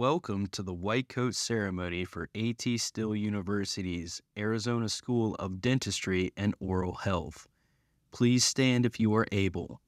Welcome to the White Coat Ceremony for A.T. Still University's Arizona School of Dentistry and Oral Health. Please stand if you are able.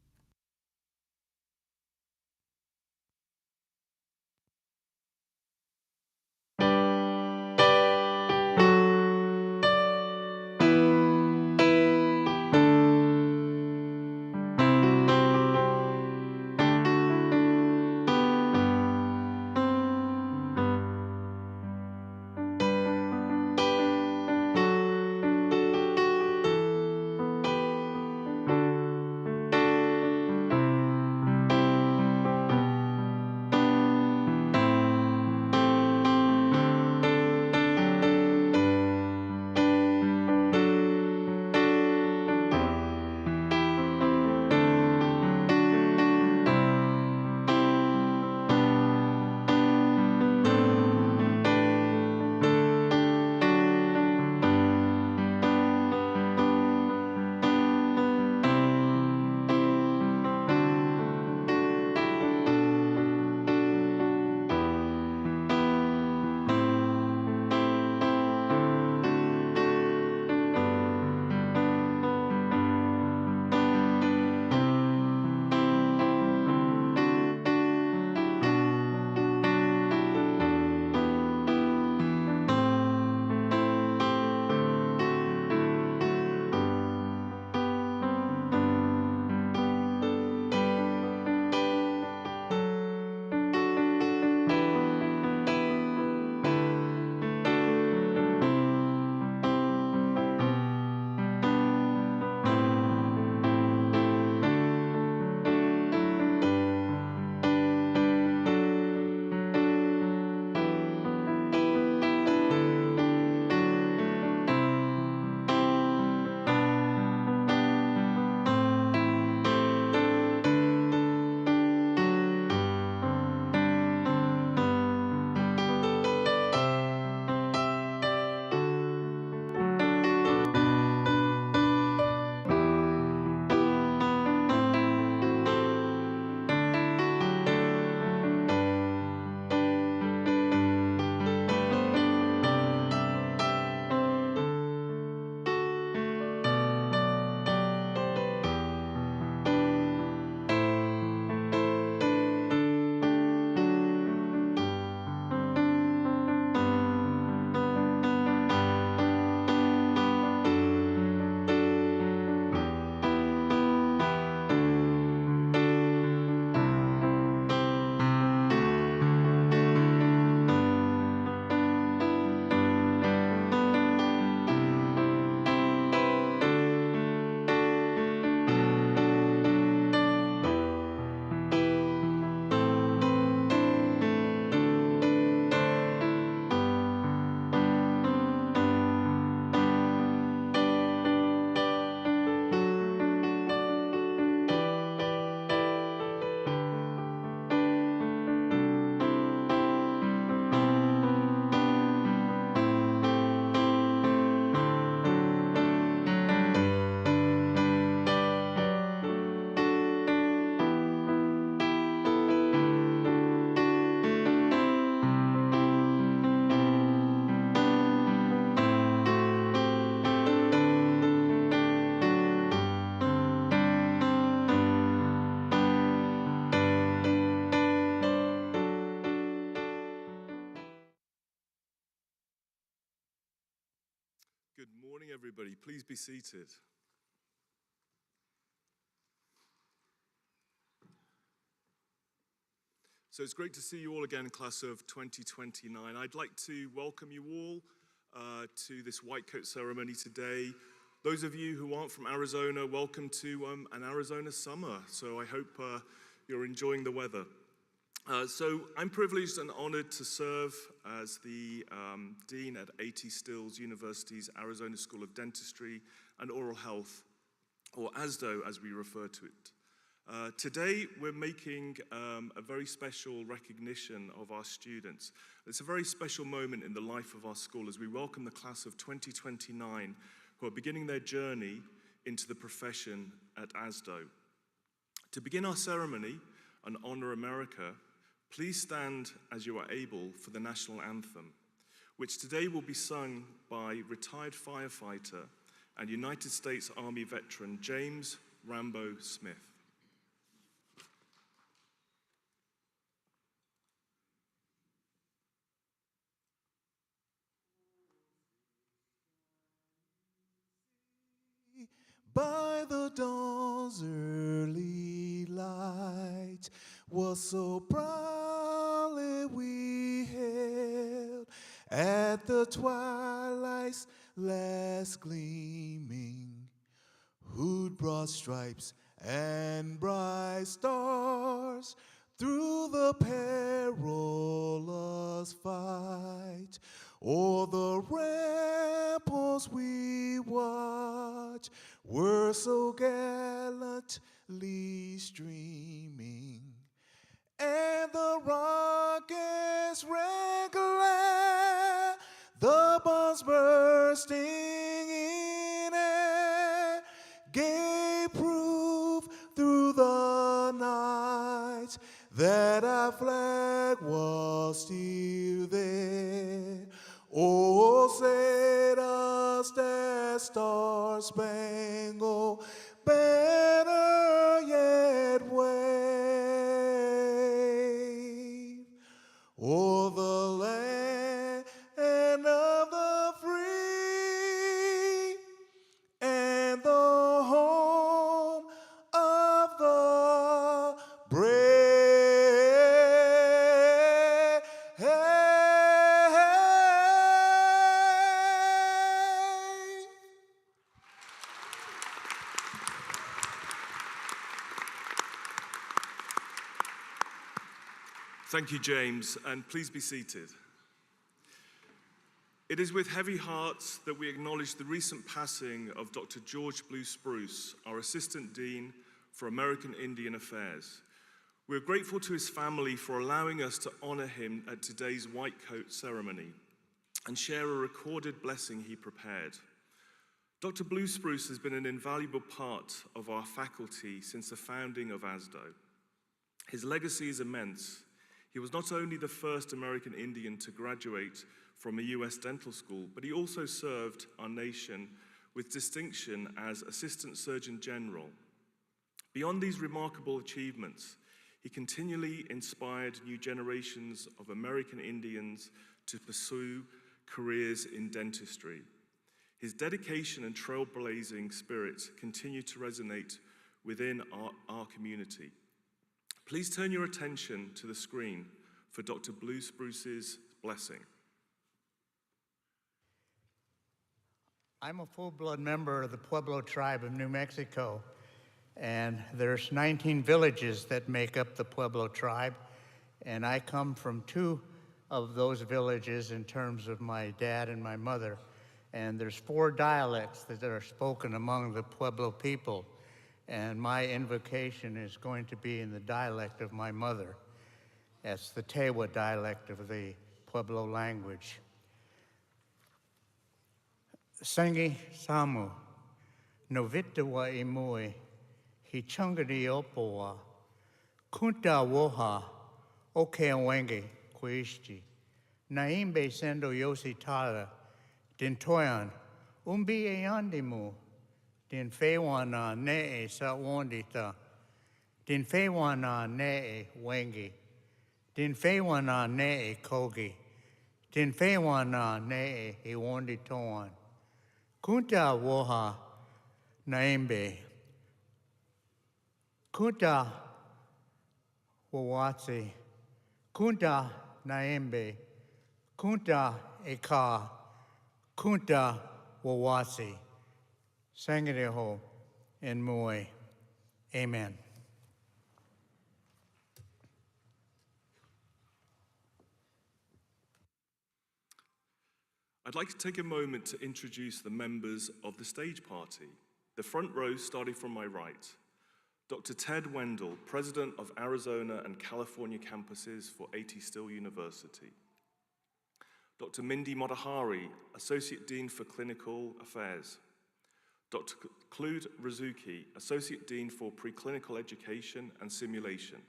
Good morning, everybody. Please be seated. So it's great to see you all again, class of 2029. I'd like to welcome you all to this white coat ceremony today. Those of you who aren't from Arizona, welcome to an Arizona summer. So I hope you're enjoying the weather. So I'm privileged and honored to serve as the Dean at A.T. Still University's Arizona School of Dentistry and Oral Health, or ASDOH as we refer to it. Today we're making a very special recognition of our students. It's a very special moment in the life of our school as we welcome the class of 2029 who are beginning their journey into the profession at ASDOH. To begin our ceremony and honor America, Please stand as you are able for the national anthem, which today will be sung by retired firefighter and United States Army veteran James Rambo Smith. By the dawn's early light, was so proudly we hailed at the twilight's last gleaming, who'd brought stripes and bright stars through the perilous fight. O'er the ramparts we watch were so gallantly streaming, and the rockets ran glare, the bombs bursting in air, gave proof through the night that our flag was still there. Oh, set us that star-spangled banner yet wave o'er the land of the free and the home of the brave. Thank you, James, and please be seated. It is with heavy hearts that we acknowledge the recent passing of Dr. George Blue Spruce, our Assistant Dean for American Indian Affairs. We're grateful to his family for allowing us to honor him at today's white coat ceremony and share a recorded blessing he prepared. Dr. Blue Spruce has been an invaluable part of our faculty since the founding of ASDOH. His legacy is immense. He was not only the first American Indian to graduate from a US dental school, but he also served our nation with distinction as Assistant Surgeon General. Beyond these remarkable achievements, he continually inspired new generations of American Indians to pursue careers in dentistry. His dedication and trailblazing spirit continue to resonate within our community. Please turn your attention to the screen for Dr. Blue Spruce's blessing. I'm a full-blood member of the Pueblo tribe of New Mexico, and there's 19 villages that make up the Pueblo tribe, and I come from 2 of those villages in terms of my dad and my mother, and there's 4 dialects that are spoken among the Pueblo people. And my invocation is going to be in the dialect of my mother. That's the Tewa dialect of the Pueblo language. Sangi Samu, Novitawa Imui, Hichungadi Opoa, Kunta Woha, Okeawenge, Kwishti, Naimbe Sendo Yosi Tala, Dintoyan, Umbi Eyandimu, Din fewana ne sa wondita. Din fewana ne wengi. Din fewana ne kogi. Din fewana ne wonditoan. Kunta woha naimbe. Kunta wawatsi. Kunta naimbe. Kunta eka. Kunta wawatsi. Sangareho and Moy. Amen. I'd like to take a moment to introduce the members of the stage party. The front row, starting from my right, Dr. Ted Wendell, President of Arizona and California campuses for ATSU University. Dr. Mindy Motahari, Associate Dean for Clinical Affairs. Dr. Claude Rizuki, Associate Dean for Preclinical Education and Simulation.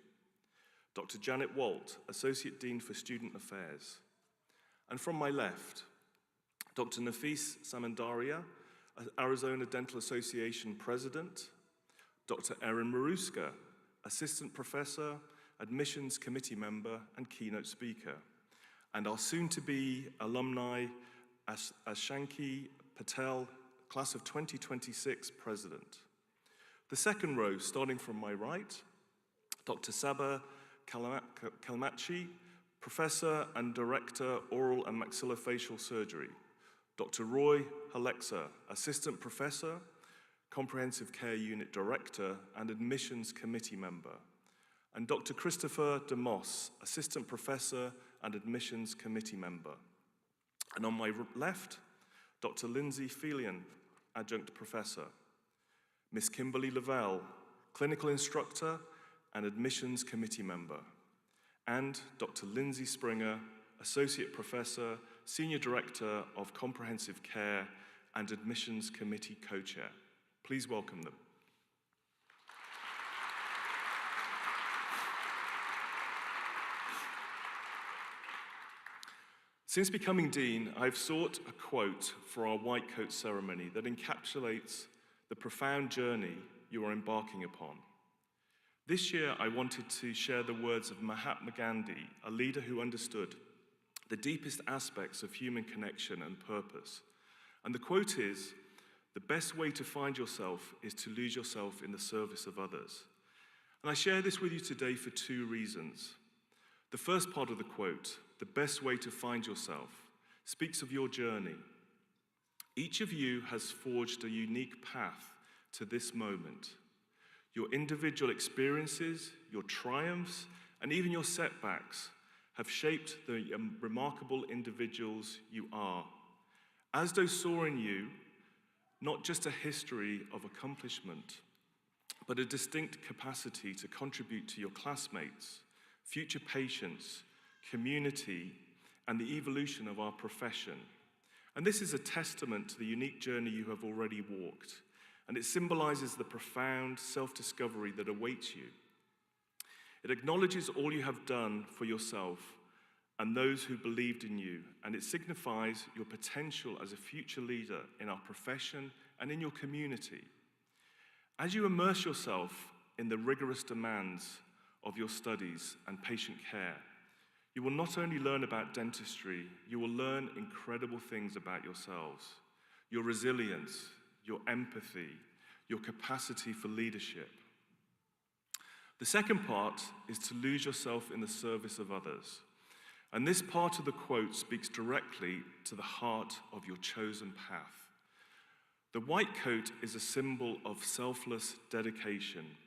Dr. Janet Walt, Associate Dean for Student Affairs. And from my left, Dr. Nafis Samandaria, Arizona Dental Association President, Dr. Erin Maruska, Assistant Professor, Admissions Committee Member, and Keynote Speaker, and our soon-to-be alumni, Ashanki Patel, Class of 2026 President. The second row, starting from my right, Dr. Saba Kalmachi, Professor and Director, Oral and Maxillofacial Surgery. Dr. Roy Halexa, Assistant Professor, Comprehensive Care Unit Director and Admissions Committee Member. And Dr. Christopher DeMoss, Assistant Professor and Admissions Committee Member. And on my left, Dr. Lindsay Felian, Adjunct Professor. Ms. Kimberly Lavelle, Clinical Instructor and Admissions Committee Member. And Dr. Lindsay Springer, Associate Professor, Senior Director of Comprehensive Care and Admissions Committee Co-Chair. Please welcome them. Since becoming Dean, I've sought a quote for our white coat ceremony that encapsulates the profound journey you are embarking upon. This year, I wanted to share the words of Mahatma Gandhi, a leader who understood the deepest aspects of human connection and purpose. And the quote is, "The best way to find yourself is to lose yourself in the service of others." And I share this with you today for two reasons. The first part of the quote, "The best way to find yourself," speaks of your journey. Each of you has forged a unique path to this moment. Your individual experiences, your triumphs, and even your setbacks have shaped the remarkable individuals you are. ASDOH saw in you not just a history of accomplishment, but a distinct capacity to contribute to your classmates, future patients, community, and the evolution of our profession. And this is a testament to the unique journey you have already walked, and it symbolizes the profound self-discovery that awaits you. It acknowledges all you have done for yourself and those who believed in you, and it signifies your potential as a future leader in our profession and in your community. As you immerse yourself in the rigorous demands of your studies and patient care, you will not only learn about dentistry, you will learn incredible things about yourselves, your resilience, your empathy, your capacity for leadership. The second part is to lose yourself in the service of others. And this part of the quote speaks directly to the heart of your chosen path. The white coat is a symbol of selfless dedication.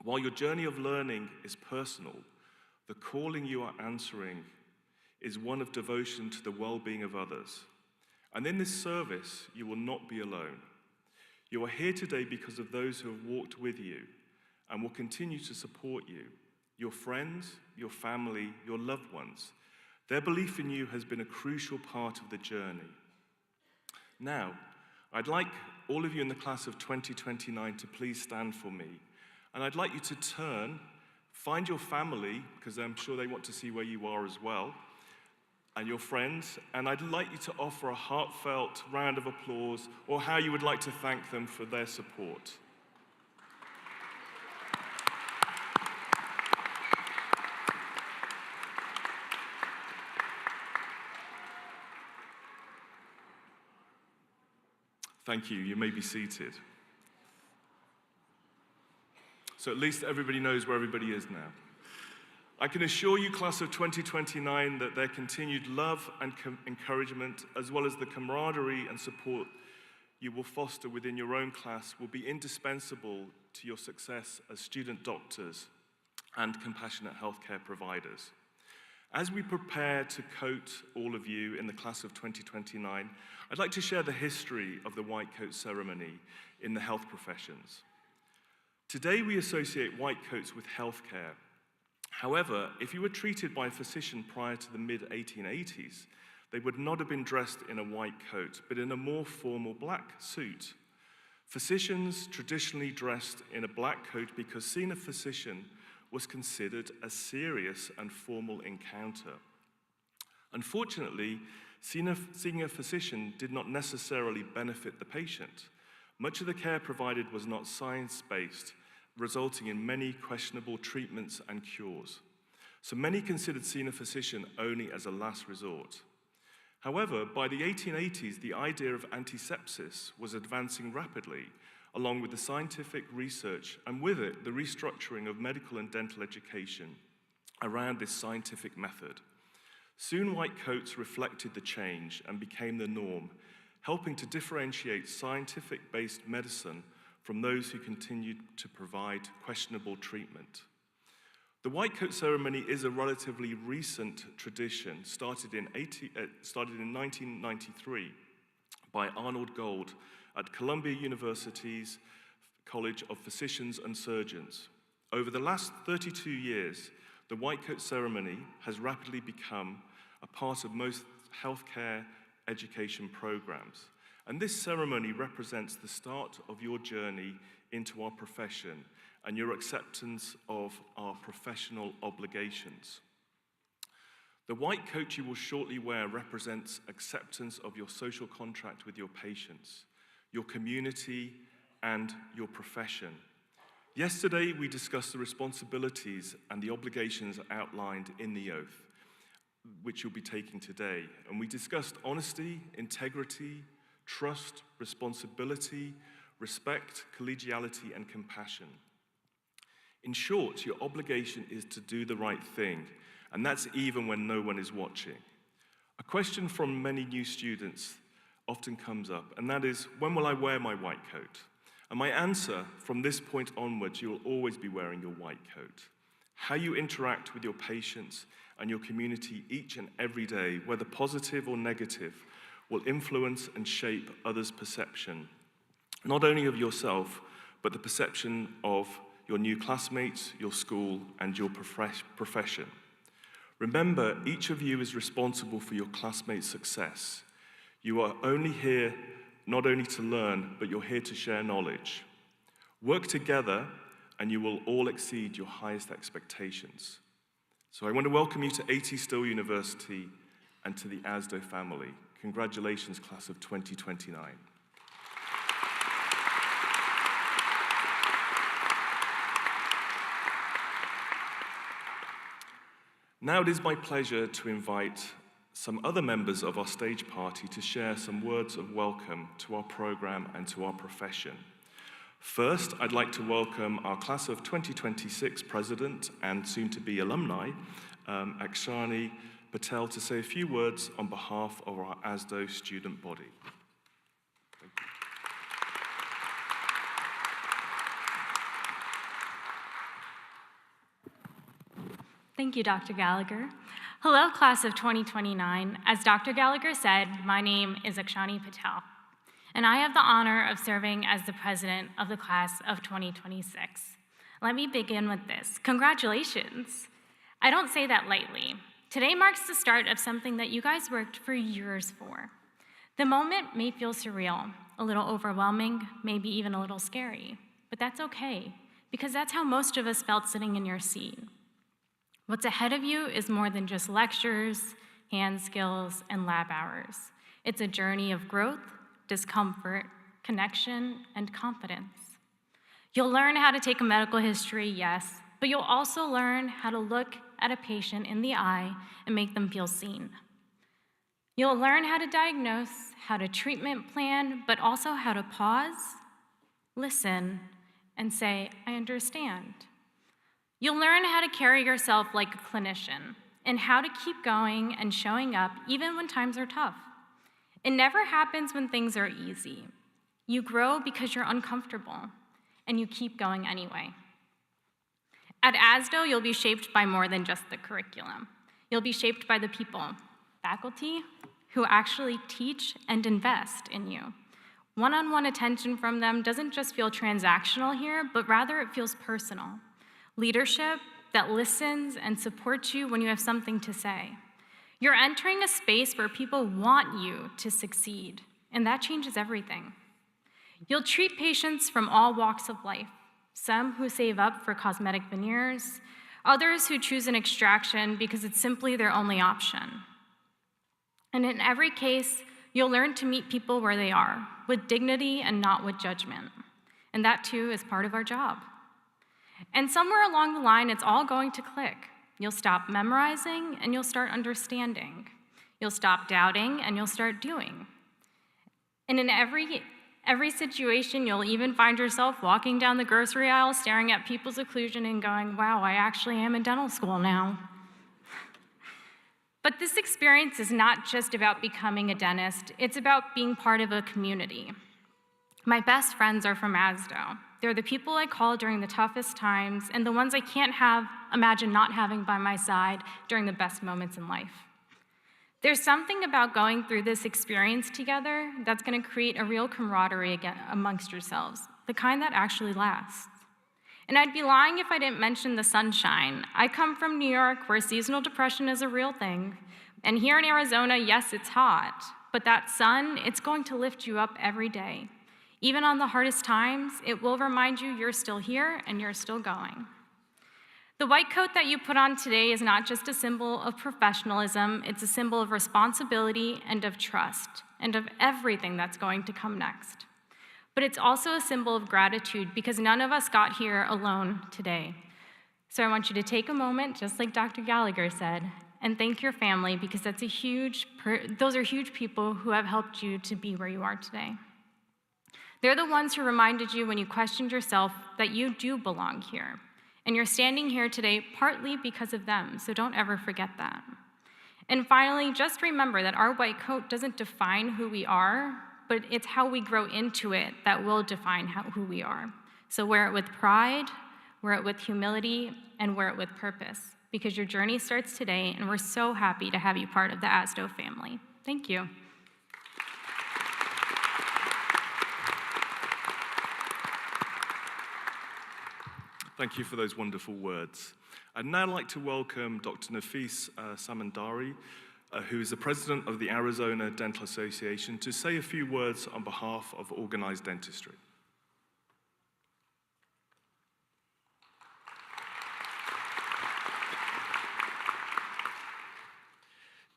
While your journey of learning is personal, the calling you are answering is one of devotion to the well-being of others. And in this service, you will not be alone. You are here today because of those who have walked with you and will continue to support you. Your friends, your family, your loved ones. Their belief in you has been a crucial part of the journey. Now, I'd like all of you in the class of 2029 to please stand for me. And I'd like you to turn, find your family, because I'm sure they want to see where you are as well, and your friends, and I'd like you to offer a heartfelt round of applause or how you would like to thank them for their support. Thank you. You may be seated. So at least everybody knows where everybody is now. I can assure you, class of 2029, that their continued love and encouragement, as well as the camaraderie and support you will foster within your own class, will be indispensable to your success as student doctors and compassionate healthcare providers. As we prepare to coat all of you in the class of 2029, I'd like to share the history of the white coat ceremony in the health professions. Today we associate white coats with healthcare. However, if you were treated by a physician prior to the mid-1880s, they would not have been dressed in a white coat, but in a more formal black suit. Physicians traditionally dressed in a black coat because seeing a physician was considered a serious and formal encounter. Unfortunately, seeing a physician did not necessarily benefit the patient. Much of the care provided was not science-based, resulting in many questionable treatments and cures. So many considered seeing a physician only as a last resort. However, by the 1880s, the idea of antisepsis was advancing rapidly, along with the scientific research, and with it, the restructuring of medical and dental education around this scientific method. Soon white coats reflected the change and became the norm, helping to differentiate scientific-based medicine from those who continued to provide questionable treatment. The white coat ceremony is a relatively recent tradition, started in 1993 by Arnold Gold at Columbia University's College of Physicians and Surgeons. Over the last 32 years, the white coat ceremony has rapidly become a part of most healthcare education programs. And this ceremony represents the start of your journey into our profession and your acceptance of our professional obligations. The white coat you will shortly wear represents acceptance of your social contract with your patients, your community, and your profession. Yesterday, we discussed the responsibilities and the obligations outlined in the oath, which you'll be taking today. And we discussed honesty, integrity, trust, responsibility, respect, collegiality, and compassion. In short, your obligation is to do the right thing, and that's even when no one is watching. A question from many new students often comes up, and that is, when will I wear my white coat? And my answer, from this point onwards, you will always be wearing your white coat. How you interact with your patients and your community each and every day, whether positive or negative, will influence and shape others' perception, not only of yourself, but the perception of your new classmates, your school, and your profession. Remember, each of you is responsible for your classmates' success. You are only here not only to learn, but you're here to share knowledge. Work together, and you will all exceed your highest expectations. So I want to welcome you to ATSU-ASDOH University and to the ASDOH family. Congratulations, class of 2029. Now it is my pleasure to invite some other members of our stage party to share some words of welcome to our program and to our profession. First, I'd like to welcome our class of 2026 president and soon-to-be alumni, Akshani Patel, to say a few words on behalf of our ASDOH student body. Thank you, Dr. Gallagher. Hello, class of 2029. As Dr. Gallagher said, my name is Akshani Patel, and I have the honor of serving as the president of the class of 2026. Let me begin with this. Congratulations. I don't say that lightly. Today marks the start of something that you guys worked for years for. The moment may feel surreal, a little overwhelming, maybe even a little scary, but that's okay, because that's how most of us felt sitting in your seat. What's ahead of you is more than just lectures, hand skills, and lab hours. It's a journey of growth, discomfort, connection, and confidence. You'll learn how to take a medical history, yes, but you'll also learn how to look at a patient in the eye and make them feel seen. You'll learn how to diagnose, how to treatment plan, but also how to pause, listen, and say, I understand. You'll learn how to carry yourself like a clinician and how to keep going and showing up even when times are tough. It never happens when things are easy. You grow because you're uncomfortable, and you keep going anyway. At ASDOH, you'll be shaped by more than just the curriculum. You'll be shaped by the people, faculty, who actually teach and invest in you. One-on-one attention from them doesn't just feel transactional here, but rather it feels personal. Leadership that listens and supports you when you have something to say. You're entering a space where people want you to succeed, and that changes everything. You'll treat patients from all walks of life, some who save up for cosmetic veneers, others who choose an extraction because it's simply their only option. And in every case, you'll learn to meet people where they are, with dignity and not with judgment. And that too is part of our job. And somewhere along the line, it's all going to click. You'll stop memorizing and you'll start understanding. You'll stop doubting and you'll start doing. And in every situation, you'll even find yourself walking down the grocery aisle, staring at people's occlusion and going, wow, I actually am in dental school now. But this experience is not just about becoming a dentist, it's about being part of a community. My best friends are from ASDOH. They're the people I call during the toughest times and the ones I can't imagine not having by my side during the best moments in life. There's something about going through this experience together that's going to create a real camaraderie amongst yourselves, the kind that actually lasts. And I'd be lying if I didn't mention the sunshine. I come from New York, where seasonal depression is a real thing. And here in Arizona, yes, it's hot, but that sun, it's going to lift you up every day. Even on the hardest times, it will remind you you're still here and you're still going. The white coat that you put on today is not just a symbol of professionalism, it's a symbol of responsibility and of trust, and of everything that's going to come next. But it's also a symbol of gratitude because none of us got here alone today. So I want you to take a moment, just like Dr. Gallagher said, and thank your family because those are huge people who have helped you to be where you are today. They're the ones who reminded you when you questioned yourself that you do belong here. And you're standing here today partly because of them, so don't ever forget that. And finally, just remember that our white coat doesn't define who we are, but it's how we grow into it that will define who we are. So wear it with pride, wear it with humility, and wear it with purpose, because your journey starts today, and we're so happy to have you part of the ASDOH family. Thank you. Thank you for those wonderful words. I'd now like to welcome Dr. Nafis Samandari, who is the president of the Arizona Dental Association, to say a few words on behalf of organized dentistry.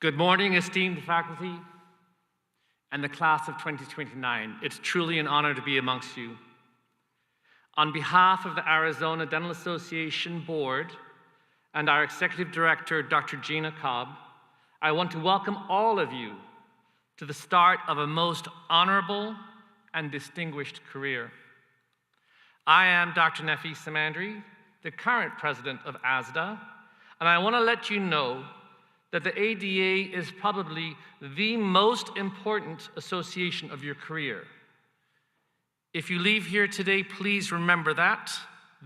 Good morning, esteemed faculty and the class of 2029. It's truly an honor to be amongst you. On behalf of the Arizona Dental Association Board and our Executive Director, Dr. Gina Cobb, I want to welcome all of you to the start of a most honorable and distinguished career. I am Dr. Nafis Samandari, the current president of ASDOH, and I want to let you know that the ADA is probably the most important association of your career. If you leave here today, please remember that,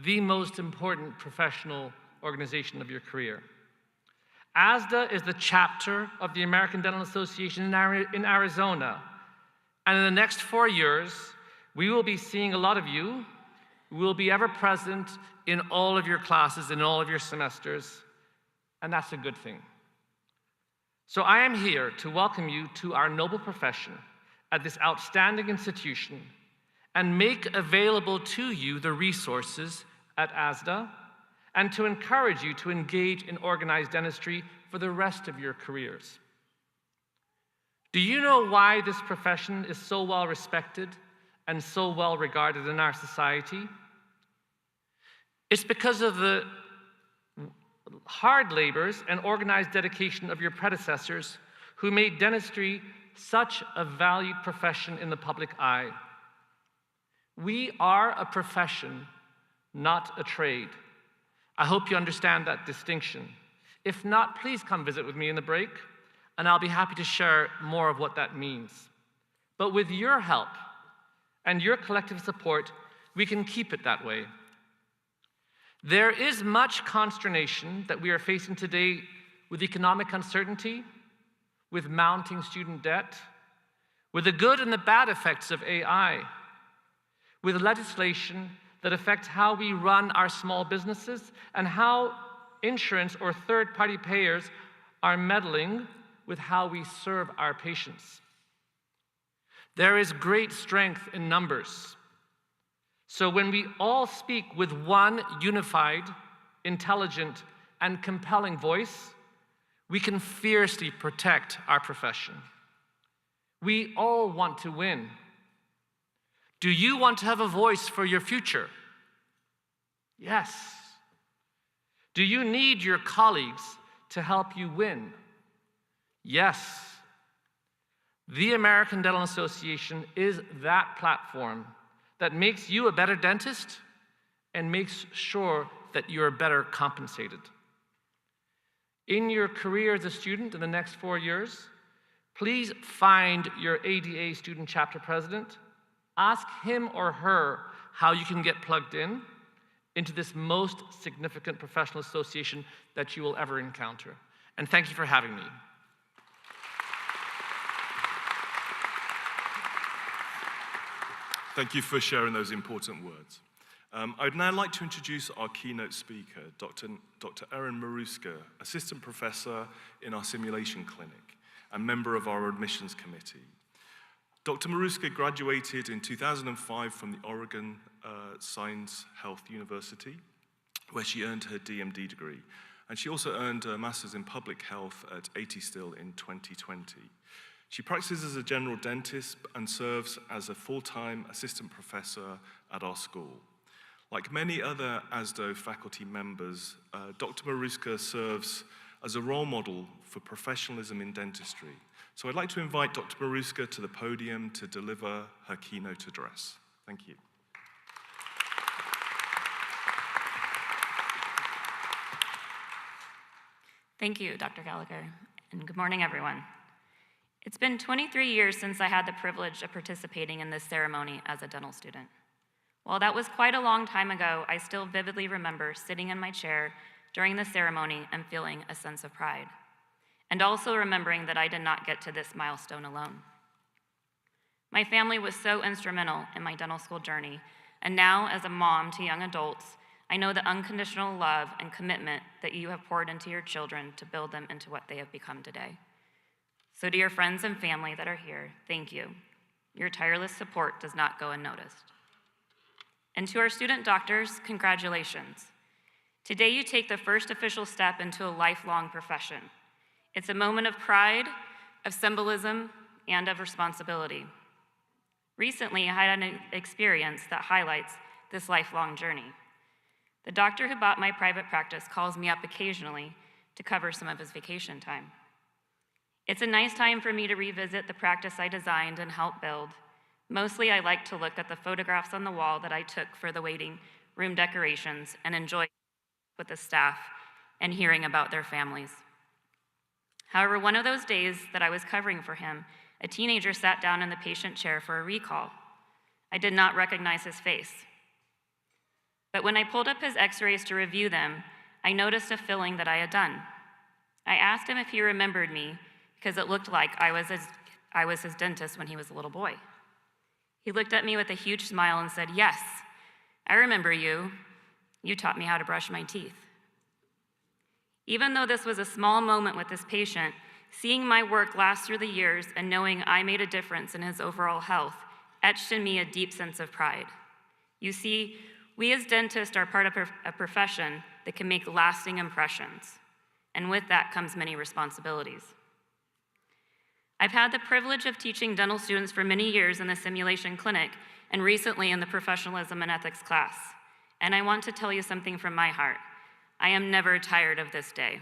the most important professional organization of your career. ASDOH is the chapter of the American Dental Association in Arizona, and in the next 4 years, we will be seeing a lot of you. We will be ever present in all of your classes, in all of your semesters, and that's a good thing. So I am here to welcome you to our noble profession at this outstanding institution and make available to you the resources at ASDOH and to encourage you to engage in organized dentistry for the rest of your careers. Do you know why this profession is so well respected and so well regarded in our society? It's because of the hard labors and organized dedication of your predecessors who made dentistry such a valued profession in the public eye. We are a profession, not a trade. I hope you understand that distinction. If not, please come visit with me in the break, and I'll be happy to share more of what that means. But with your help and your collective support, we can keep it that way. There is much consternation that we are facing today with economic uncertainty, with mounting student debt, with the good and the bad effects of AI, with legislation that affects how we run our small businesses and how insurance or third-party payers are meddling with how we serve our patients. There is great strength in numbers. So when we all speak with one unified, intelligent, and compelling voice, we can fiercely protect our profession. We all want to win. Do you want to have a voice for your future? Yes. Do you need your colleagues to help you win? Yes. The American Dental Association is that platform that makes you a better dentist and makes sure that you're better compensated. In your career as a student in the next 4 years, please find your ADA student chapter president, ask him or her how you can get plugged into this most significant professional association that you will ever encounter. And thank you for having me. Thank you for sharing those important words. I'd now like to introduce our keynote speaker, Dr. Erin Maruska, Assistant Professor in our Simulation Clinic and member of our Admissions Committee. Dr. Maruska graduated in 2005 from the Oregon Science Health University, where she earned her DMD degree. And she also earned a Master's in Public Health at ATSU in 2020. She practices as a general dentist and serves as a full-time assistant professor at our school. Like many other ASDOH faculty members, Dr. Maruska serves as a role model for professionalism in dentistry. So I'd like to invite Dr. Maruska to the podium to deliver her keynote address. Thank you. Thank you, Dr. Gallagher, and good morning, everyone. It's been 23 years since I had the privilege of participating in this ceremony as a dental student. While that was quite a long time ago, I still vividly remember sitting in my chair during the ceremony and feeling a sense of pride, and also remembering that I did not get to this milestone alone. My family was so instrumental in my dental school journey, and now as a mom to young adults, I know the unconditional love and commitment that you have poured into your children to build them into what they have become today. So to your friends and family that are here, thank you. Your tireless support does not go unnoticed. And to our student doctors, congratulations. Today you take the first official step into a lifelong profession. It's a moment of pride, of symbolism, and of responsibility. Recently, I had an experience that highlights this lifelong journey. The doctor who bought my private practice calls me up occasionally to cover some of his vacation time. It's a nice time for me to revisit the practice I designed and helped build. Mostly, I like to look at the photographs on the wall that I took for the waiting room decorations and enjoy with the staff and hearing about their families. However, one of those days that I was covering for him, a teenager sat down in the patient chair for a recall. I did not recognize his face. But when I pulled up his x-rays to review them, I noticed a filling that I had done. I asked him if he remembered me because it looked like I was his dentist when he was a little boy. He looked at me with a huge smile and said, "Yes, I remember you. You taught me how to brush my teeth." Even though this was a small moment with this patient, seeing my work last through the years and knowing I made a difference in his overall health etched in me a deep sense of pride. You see, we as dentists are part of a profession that can make lasting impressions, and with that comes many responsibilities. I've had the privilege of teaching dental students for many years in the simulation clinic and recently in the professionalism and ethics class. And I want to tell you something from my heart. I am never tired of this day.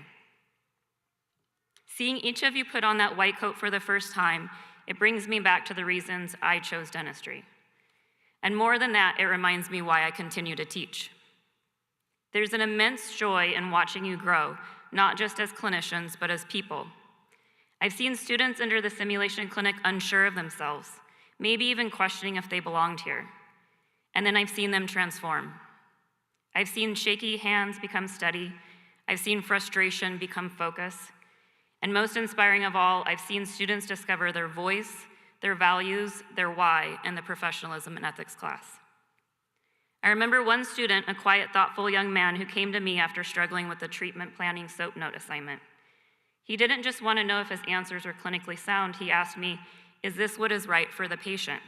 Seeing each of you put on that white coat for the first time, it brings me back to the reasons I chose dentistry. And more than that, it reminds me why I continue to teach. There's an immense joy in watching you grow, not just as clinicians, but as people. I've seen students enter the simulation clinic unsure of themselves, maybe even questioning if they belonged here. And then I've seen them transform. I've seen shaky hands become steady. I've seen frustration become focus. And most inspiring of all, I've seen students discover their voice, their values, their why in the professionalism and ethics class. I remember one student, a quiet, thoughtful young man who came to me after struggling with the treatment planning SOAP note assignment. He didn't just want to know if his answers were clinically sound. He asked me, "Is this what is right for the patient?"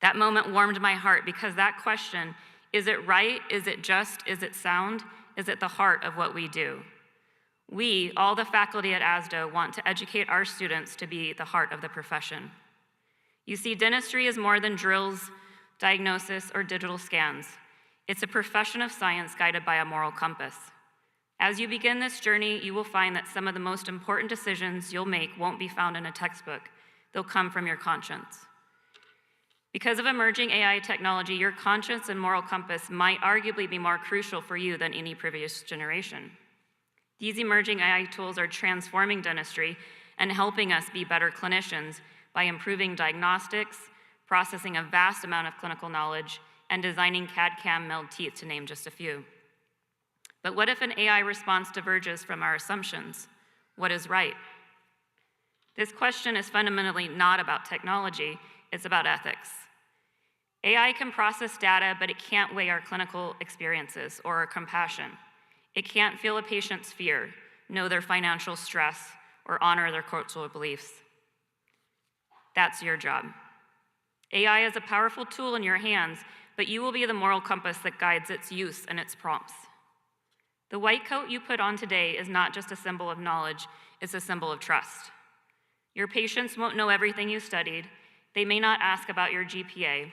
That moment warmed my heart because that question, is it right, is it just, is it sound, is at the heart of what we do. We, all the faculty at ASDOH, want to educate our students to be the heart of the profession. You see, dentistry is more than drills, diagnosis, or digital scans. It's a profession of science guided by a moral compass. As you begin this journey, you will find that some of the most important decisions you'll make won't be found in a textbook. They'll come from your conscience. Because of emerging AI technology, your conscience and moral compass might arguably be more crucial for you than any previous generation. These emerging AI tools are transforming dentistry and helping us be better clinicians by improving diagnostics, processing a vast amount of clinical knowledge, and designing CAD/CAM milled teeth, to name just a few. But what if an AI response diverges from our assumptions? What is right? This question is fundamentally not about technology, it's about ethics. AI can process data, but it can't weigh our clinical experiences or our compassion. It can't feel a patient's fear, know their financial stress, or honor their cultural beliefs. That's your job. AI is a powerful tool in your hands, but you will be the moral compass that guides its use and its prompts. The white coat you put on today is not just a symbol of knowledge, it's a symbol of trust. Your patients won't know everything you studied. They may not ask about your GPA,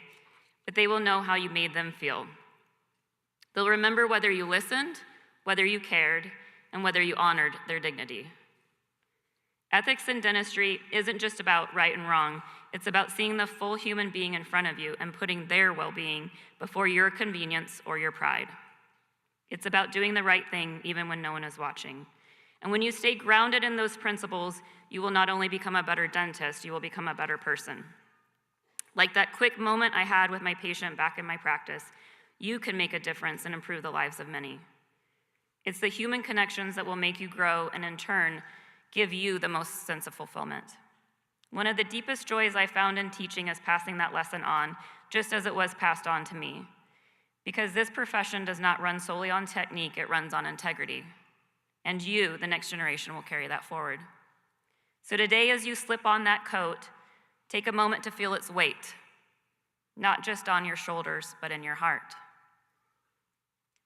but they will know how you made them feel. They'll remember whether you listened, whether you cared, and whether you honored their dignity. Ethics in dentistry isn't just about right and wrong, it's about seeing the full human being in front of you and putting their well-being before your convenience or your pride. It's about doing the right thing even when no one is watching. And when you stay grounded in those principles, you will not only become a better dentist, you will become a better person. Like that quick moment I had with my patient back in my practice, you can make a difference and improve the lives of many. It's the human connections that will make you grow and in turn, give you the most sense of fulfillment. One of the deepest joys I found in teaching is passing that lesson on, just as it was passed on to me. Because this profession does not run solely on technique, it runs on integrity. And you, the next generation, will carry that forward. So today, as you slip on that coat, take a moment to feel its weight, not just on your shoulders, but in your heart.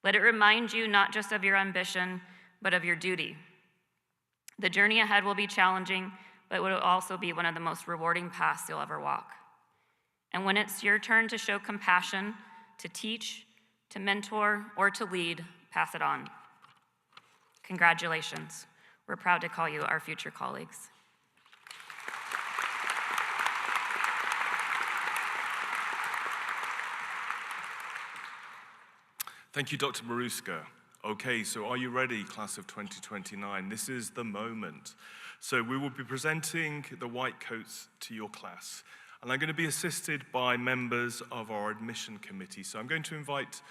Let it remind you not just of your ambition, but of your duty. The journey ahead will be challenging, but it will also be one of the most rewarding paths you'll ever walk. And when it's your turn to show compassion, to teach, to mentor, or to lead, pass it on. Congratulations. We're proud to call you our future colleagues. Thank you, Dr. Maruska. Okay, so are you ready, class of 2029? This is the moment. So we will be presenting the white coats to your class. And I'm going to be assisted by members of our admission committee. So I'm going to invite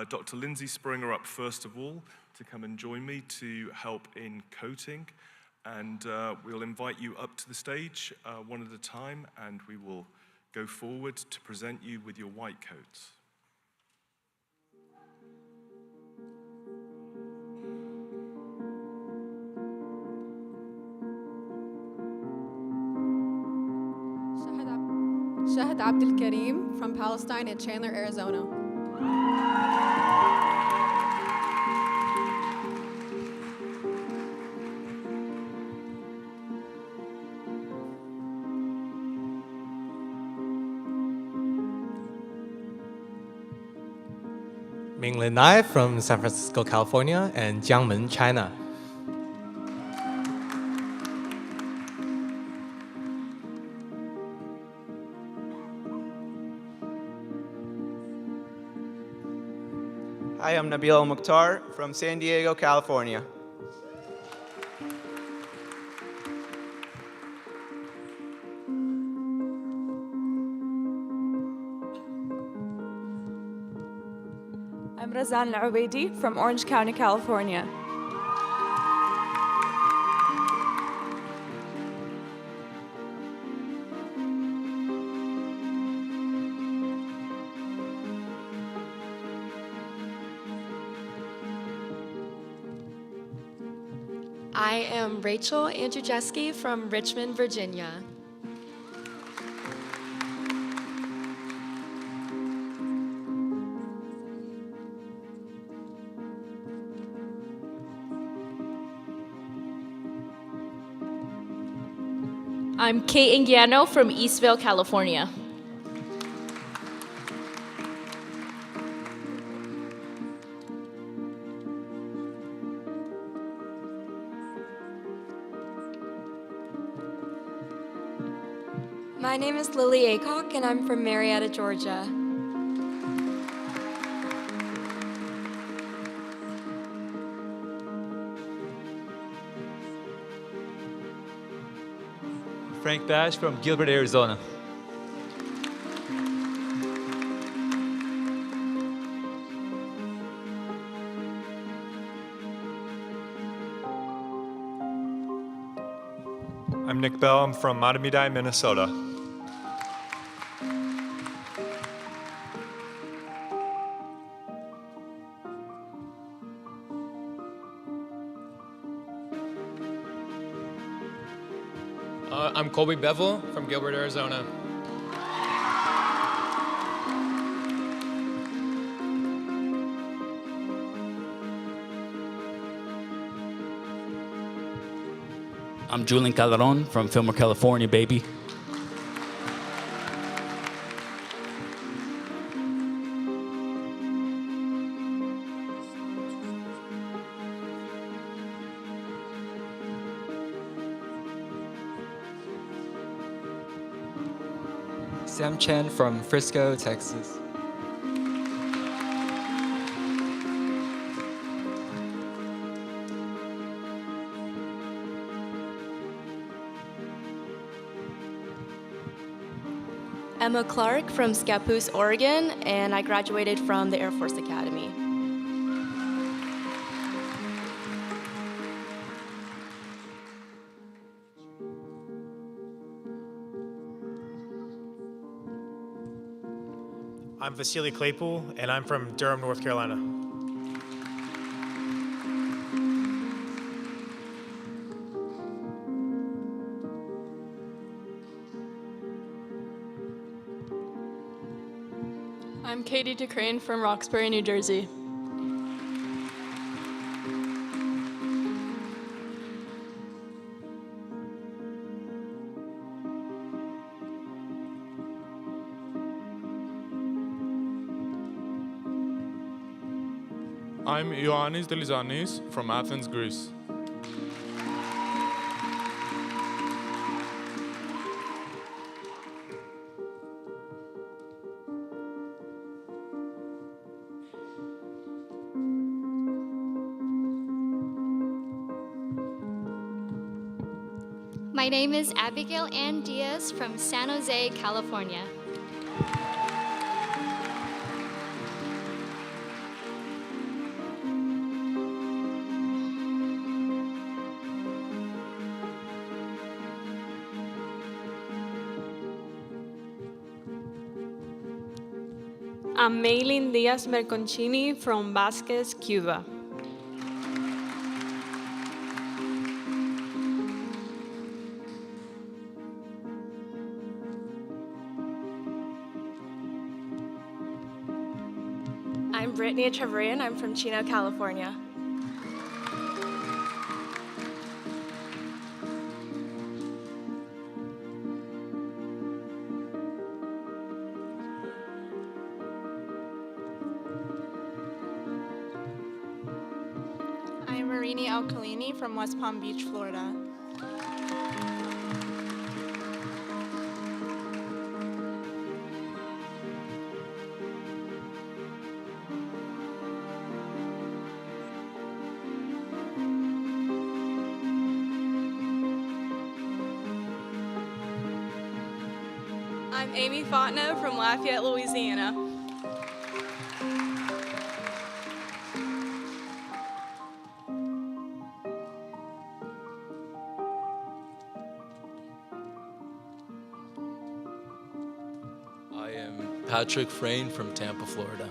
Dr. Lindsay Springer up first of all to come and join me to help in coating. And we'll invite you up to the stage one at a time, and we will go forward to present you with your white coats. Shahid Abdul Karim from Palestine in Chandler, Arizona. Minglin Nai from San Francisco, California, and Jiangmen, China. Hi, I'm Nabil Al-Mukhtar from San Diego, California. I'm Razan Al-Ubaidi from Orange County, California. I am Rachel Andrzejewski from Richmond, Virginia. I'm Kate Ingiano from Eastville, California. My name is Lily Acock, and I'm from Marietta, Georgia. Frank Bash from Gilbert, Arizona. I'm Nick Bell. I'm from Matamidi, Minnesota. I'm Colby Bevel from Gilbert, Arizona. I'm Julian Calderon from Fillmore, California, baby. Sam Chen from Frisco, Texas. Emma Clark from Scappoose, Oregon, and I graduated from the Air Force Academy. I'm Vasily Claypool, and I'm from Durham, North Carolina. I'm Katie DeCrane from Roxbury, New Jersey. I'm Ioannis Delizanis from Athens, Greece. My name is Abigail Ann Diaz from San Jose, California. I'm Maylin Diaz Merconcini from Vasquez, Cuba. I'm Brittany Echeverria, I'm from Chino, California. I'm Marini Alcalini from West Palm Beach, Florida. I'm Amy Fontenot from Lafayette, Louisiana. I am Patrick Frayne from Tampa, Florida.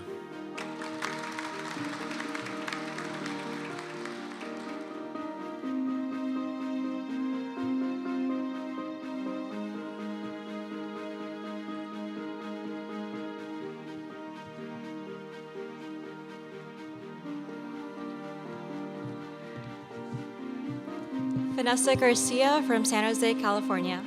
Vanessa Garcia from San Jose, California.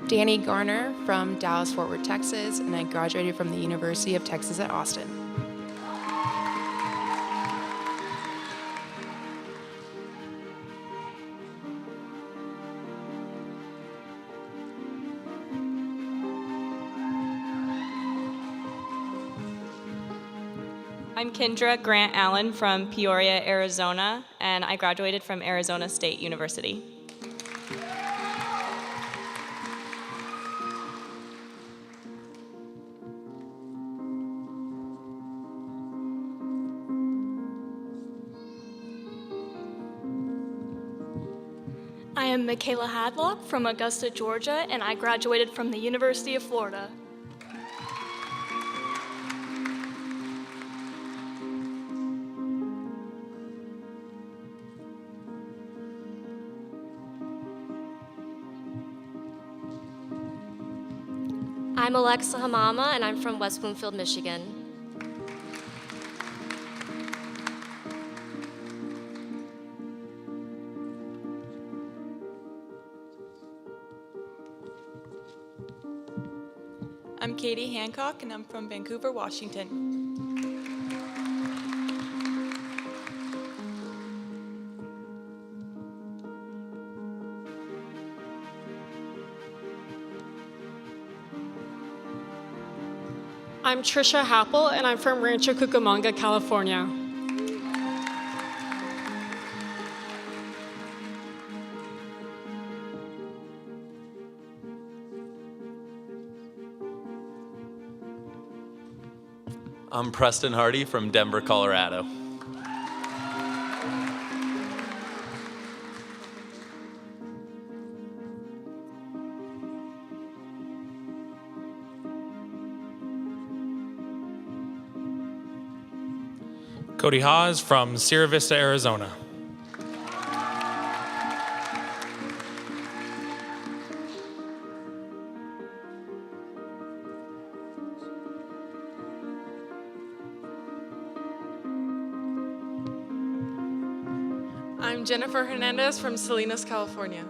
Danny Garner from Dallas-Fort Worth, Texas, and I graduated from the University of Texas at Austin. I'm Kendra Grant Allen from Peoria, Arizona, and I graduated from Arizona State University. I am Michaela Hadlock from Augusta, Georgia, and I graduated from the University of Florida. I'm Alexa Hamama, and I'm from West Bloomfield, Michigan. I'm Katie Hancock, and I'm from Vancouver, Washington. I'm Trisha Happel, and I'm from Rancho Cucamonga, California. I'm Preston Hardy from Denver, Colorado. Cody Haas from Sierra Vista, Arizona. I'm Jennifer Hernandez from Salinas, California.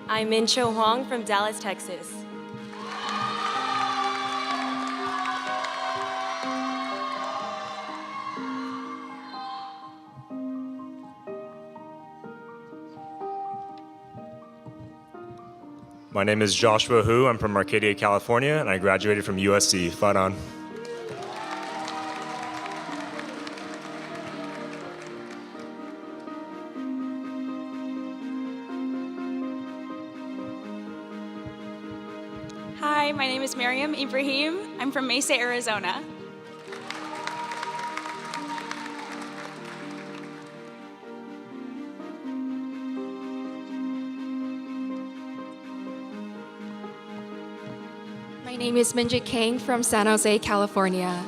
I'm Mincho Huang from Dallas, Texas. My name is Joshua Hu. I'm from Arcadia, California, and I graduated from USC. Fight on. Hi, my name is Miriam Ibrahim. I'm from Mesa, Arizona. My name is Minjit Kang from San Jose, California.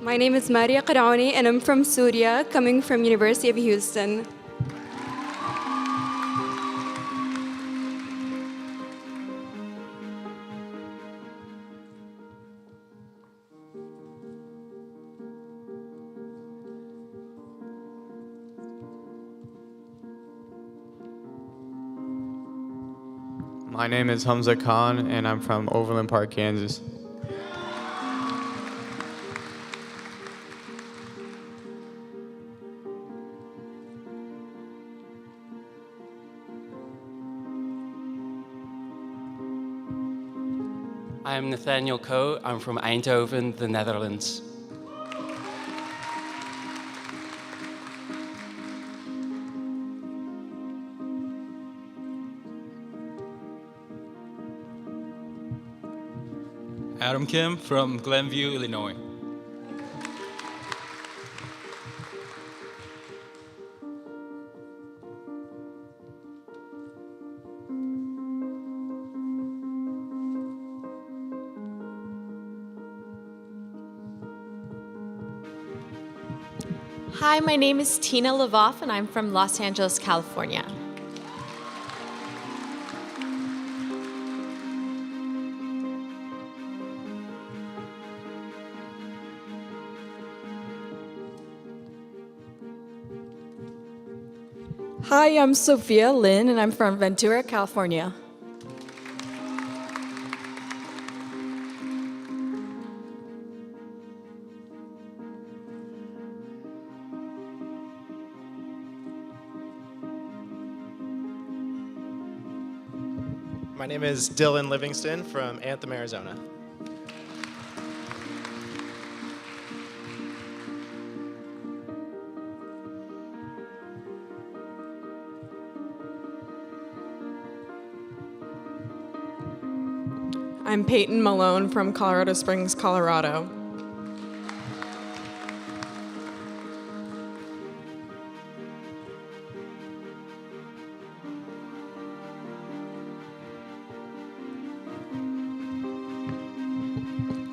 My name is Maria Qaraoni, and I'm from Syria, coming from University of Houston. My name is Hamza Khan, and I'm from Overland Park, Kansas. I'm Nathaniel Coe. I'm from Eindhoven, the Netherlands. Adam Kim from Glenview, Illinois. Hi, my name is Tina Lavoff, and I'm from Los Angeles, California. Hi, I'm Sophia Lynn, and I'm from Ventura, California. My name is Dylan Livingston from Anthem, Arizona. I'm Peyton Malone from Colorado Springs, Colorado.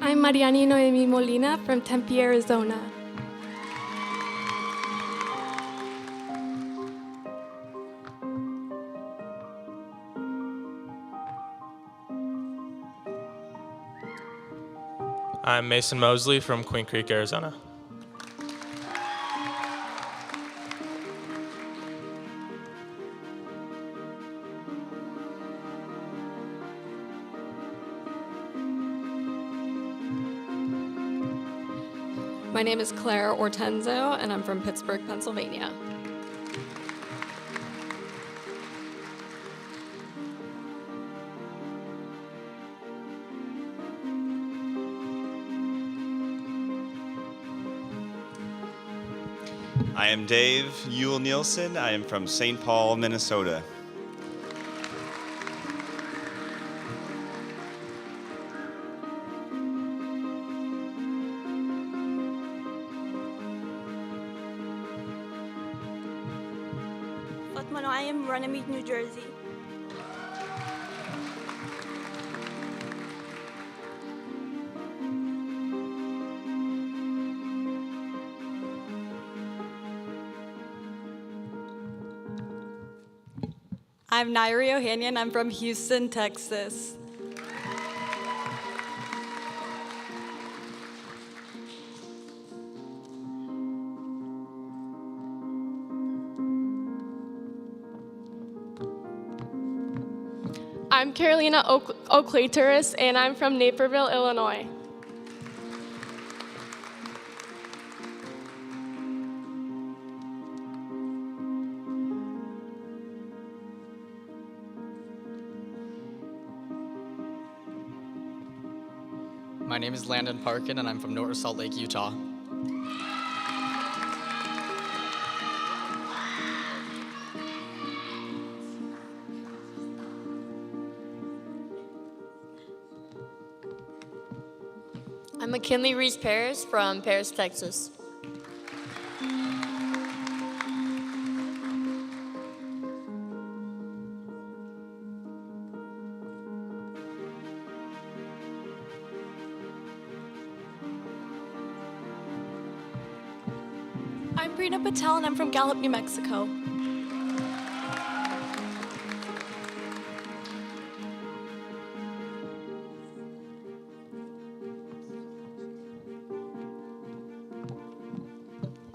I'm Mariani Noemi Molina from Tempe, Arizona. I'm Mason Mosley from Queen Creek, Arizona. My name is Claire Ortenzo, and I'm from Pittsburgh, Pennsylvania. I am Dave Yule Nielsen. I am from St. Paul, Minnesota. I am Runnymede, New Jersey. I'm Nairi Ohanian. I'm from Houston, Texas. I'm Carolina Oakley-Turris, and I'm from Naperville, Illinois. My name is Landon Parkin, and I'm from North Salt Lake, Utah. I'm McKinley Reese Paris from Paris, Texas. I'm Brina Patel, and I'm from Gallup, New Mexico.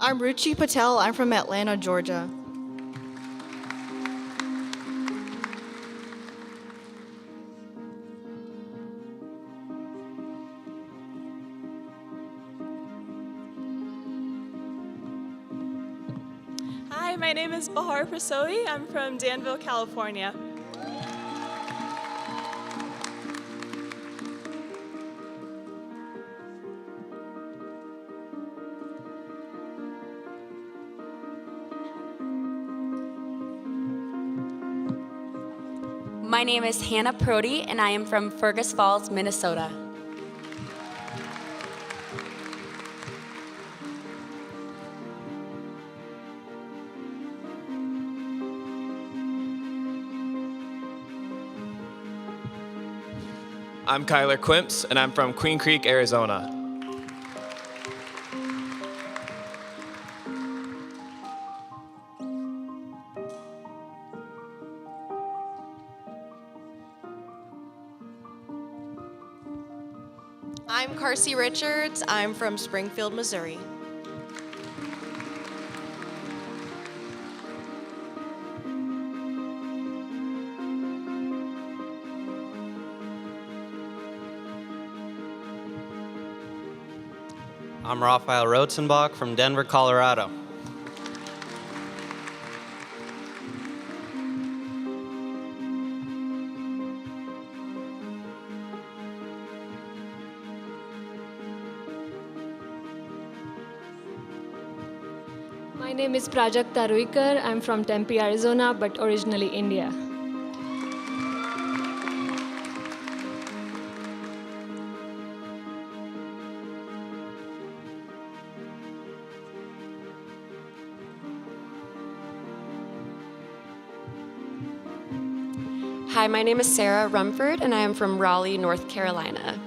I'm Ruchi Patel. I'm from Atlanta, Georgia. Hi, my name is Bahar Prasohi. I'm from Danville, California. My name is Hannah Prody, and I am from Fergus Falls, Minnesota. I'm Kyler Quimps, and I'm from Queen Creek, Arizona. I'm Carsey Richards. I'm from Springfield, Missouri. I'm Raphael Rotzenbach from Denver, Colorado. My name is Prajakta Ruikar. I'm from Tempe, Arizona, but originally India. Hi, my name is Sarah Rumford, and I am from Raleigh, North Carolina.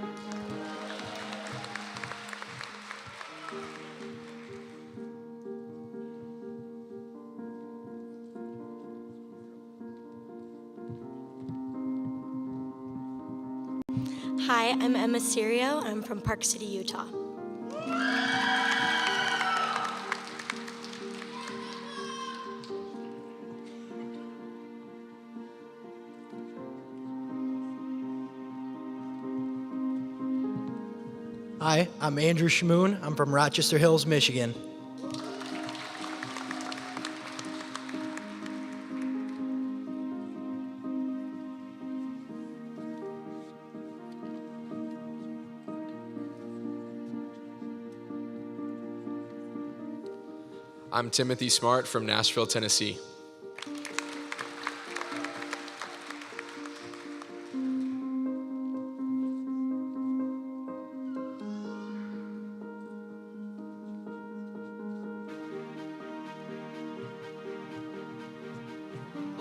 Hi, I'm Emma Serio. I'm from Park City, Utah. Hi, I'm Andrew Shmoon. I'm from Rochester Hills, Michigan. I'm Timothy Smart from Nashville, Tennessee.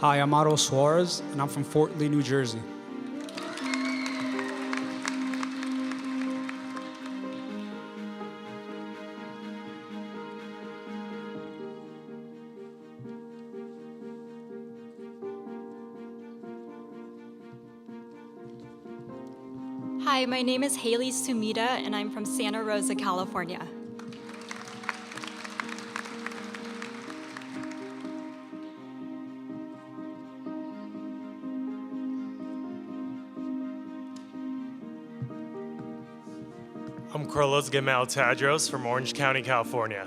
Hi, I'm Otto Suarez, and I'm from Fort Lee, New Jersey. Hi, my name is Haley Sumida, and I'm from Santa Rosa, California. I'm Carlos Gamal Tadros from Orange County, California.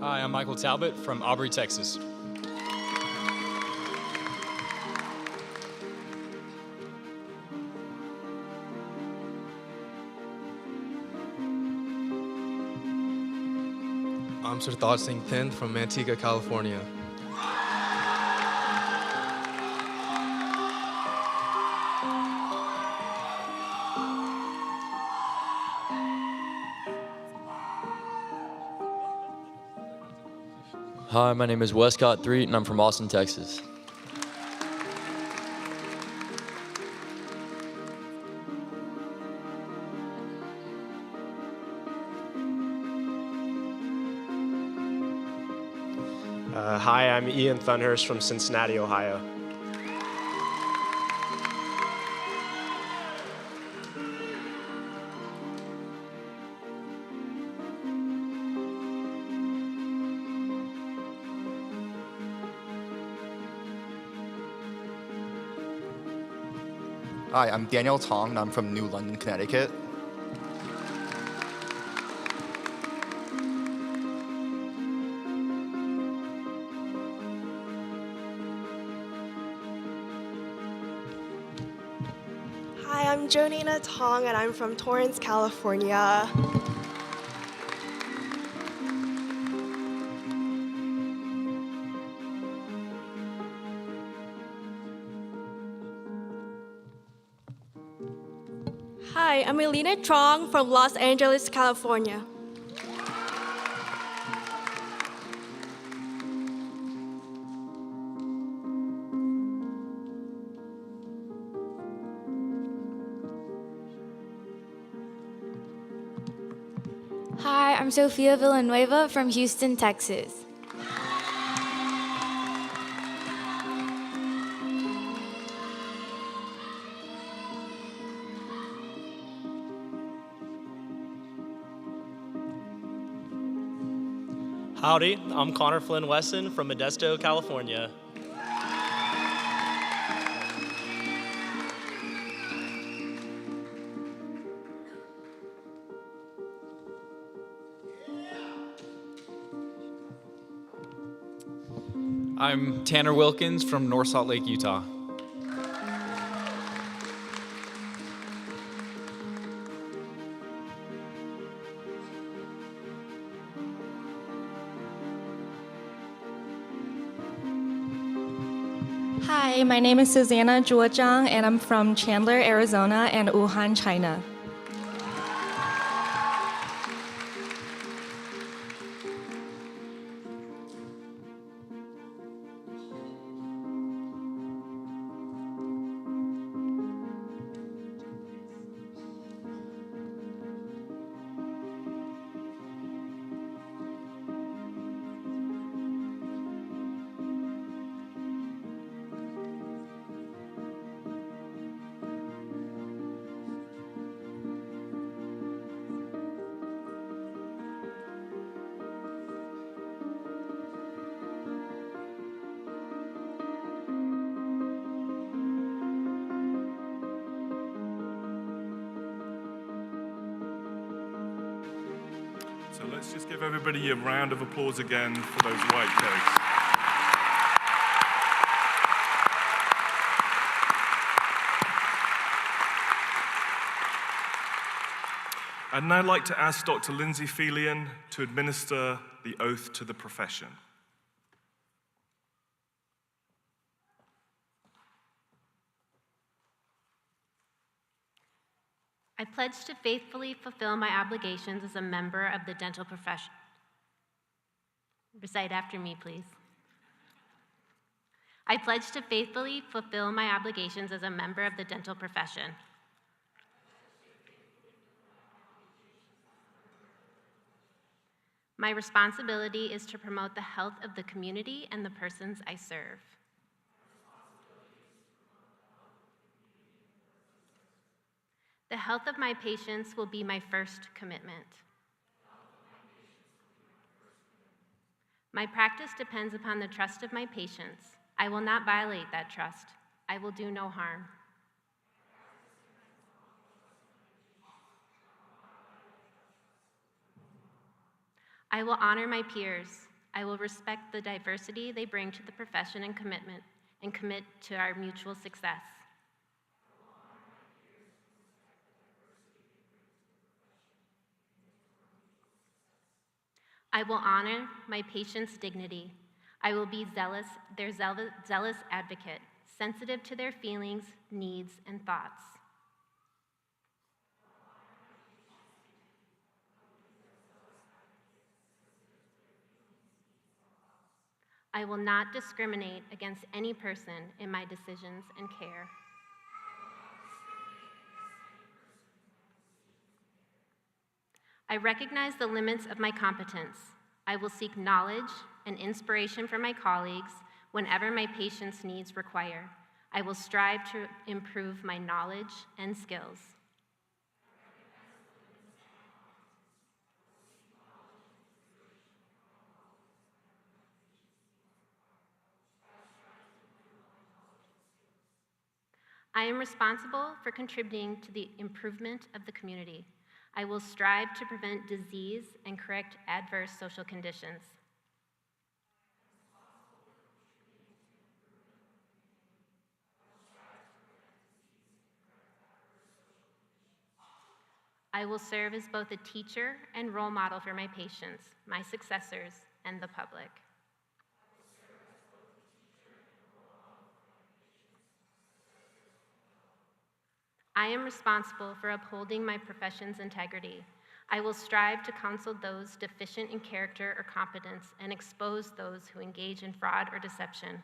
Hi, I'm Michael Talbot from Aubrey, Texas. I'm Sartaj Singh Thind from Antigua, California. Hi, my name is Westcott Threet, and I'm from Austin, Texas. Hi, I'm Ian Thunhurst from Cincinnati, Ohio. Hi, I'm Daniel Tong, and I'm from New London, Connecticut. Hi, I'm Jonina Tong, and I'm from Torrance, California. Hi, I'm Elena Trong from Los Angeles, California. I'm Sofia Villanueva from Houston, Texas. Howdy, I'm Connor Flynn Wesson from Modesto, California. I'm Tanner Wilkins from North Salt Lake, Utah. Hi, my name is Susanna Zhuozhang, and I'm from Chandler, Arizona, and Wuhan, China. So let's just give everybody a round of applause again for those white coats. I'd now like to ask Dr. Lindsay Felian to administer the oath to the profession. I pledge to faithfully fulfill my obligations as a member of the dental profession. Recite after me, please. I pledge to faithfully fulfill my obligations as a member of the dental profession. My responsibility is to promote the health of the community and the persons I serve. The health of my patients will be my first commitment. My practice depends upon the trust of my patients. I will not violate that trust. I will do no harm. I will honor my peers. I will respect the diversity they bring to the profession and commit to our mutual success. I will honor my patients' dignity. I will be their zealous advocate, sensitive to their feelings, needs, and thoughts. I will not discriminate against any person in my decisions and care. I recognize the limits of my competence. I will seek knowledge and inspiration from my colleagues whenever my patients' needs require. I will strive to improve my knowledge and skills. I am responsible for contributing to the improvement of the community. I will strive to prevent disease and correct adverse social conditions. I will serve as both a teacher and role model for my patients, my successors, and the public. I am responsible for upholding my profession's integrity. I will strive to counsel those deficient in character or competence and expose those who engage in fraud or deception.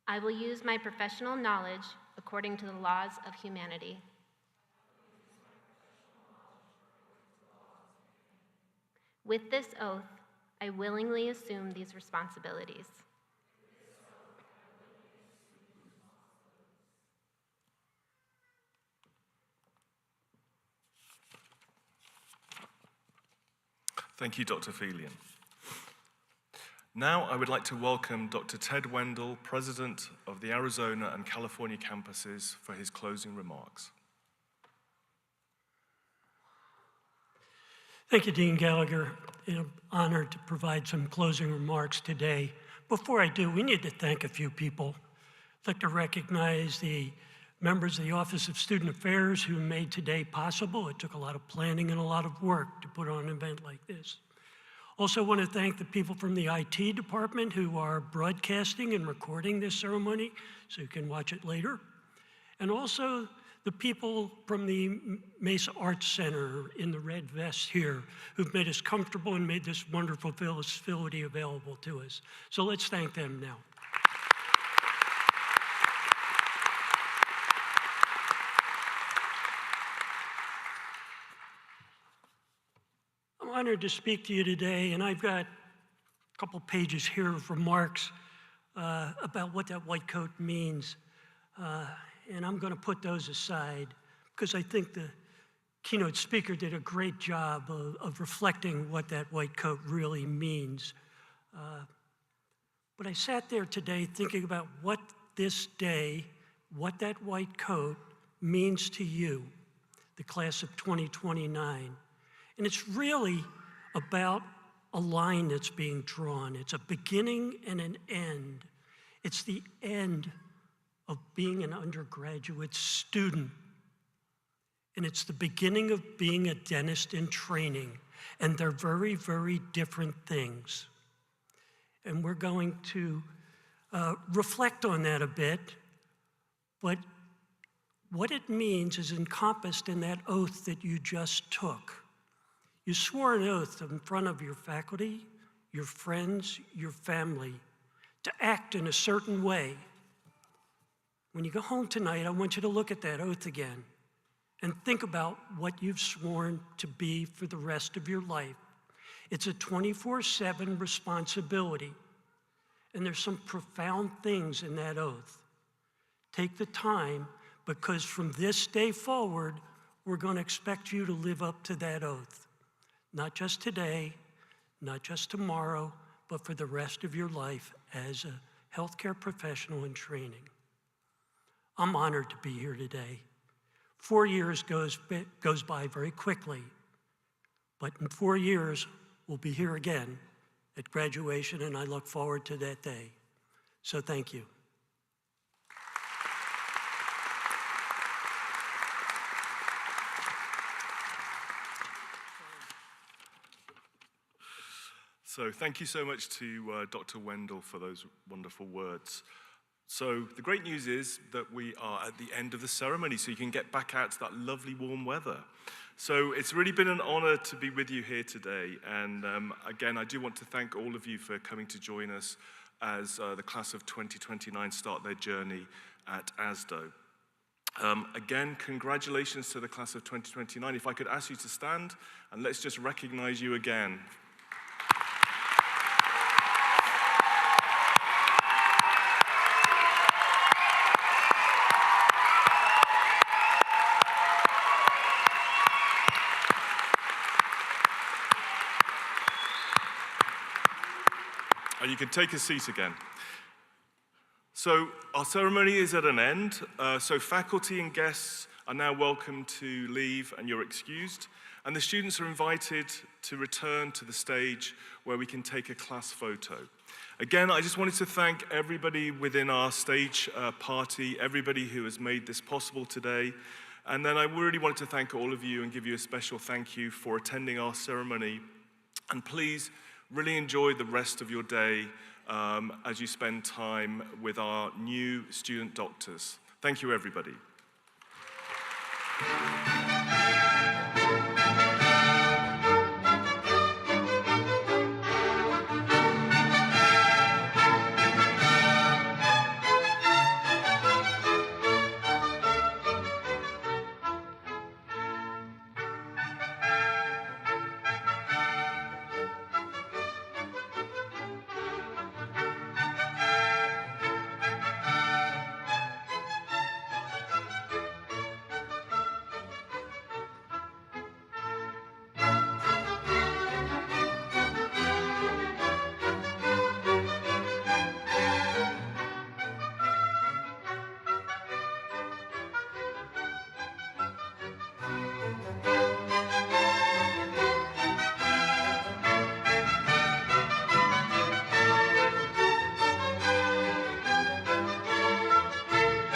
I will use my professional knowledge according to the laws of humanity. With this oath, I willingly assume these responsibilities. Thank you, Dr. Felian. Now I would like to welcome Dr. Ted Wendell, President of the Arizona and California campuses, for his closing remarks. Thank you, Dean Gallagher. I'm honored to provide some closing remarks today. Before I do, we need to thank a few people. I'd like to recognize the members of the Office of Student Affairs who made today possible. It took a lot of planning and a lot of work to put on an event like this. Also want to thank the people from the IT department who are broadcasting and recording this ceremony so you can watch it later. And also the people from the Mesa Arts Center in the red vest here who've made us comfortable and made this wonderful facility available to us. So let's thank them now. I'm honored to speak to you today, and I've got a couple pages here of remarks about what that white coat means. And I'm going to put those aside because I think the keynote speaker did a great job of reflecting what that white coat really means. But I sat there today thinking about what this day, what that white coat means to you, the class of 2029. And it's really about a line that's being drawn. It's a beginning and an end. It's the end of being an undergraduate student. And it's the beginning of being a dentist in training. And they're very, very different things. And we're going to reflect on that a bit. But what it means is encompassed in that oath that you just took. You swore an oath in front of your faculty, your friends, your family, to act in a certain way. When you go home tonight, I want you to look at that oath again and think about what you've sworn to be for the rest of your life. It's a 24/7 responsibility, and there's some profound things in that oath. Take the time, because from this day forward, we're going to expect you to live up to that oath. Not just today, not just tomorrow, but for the rest of your life as a healthcare professional in training. I'm honored to be here today. 4 years goes by very quickly, but in 4 years, we'll be here again at graduation, and I look forward to that day. So thank you. So thank you so much to Dr. Wendell for those wonderful words. So the great news is that we are at the end of the ceremony, so you can get back out to that lovely warm weather. So it's really been an honor to be with you here today. And again, I do want to thank all of you for coming to join us as the class of 2029 start their journey at ASDOH. Again, congratulations to the class of 2029. If I could ask you to stand, and let's just recognize you again. And you can take a seat again. So our ceremony is at an end. So faculty and guests are now welcome to leave, and you're excused. And the students are invited to return to the stage where we can take a class photo. Again, I just wanted to thank everybody within our stage party, everybody who has made this possible today. And then I really wanted to thank all of you and give you a special thank you for attending our ceremony. And please, really enjoy the rest of your day as you spend time with our new student doctors. Thank you, everybody.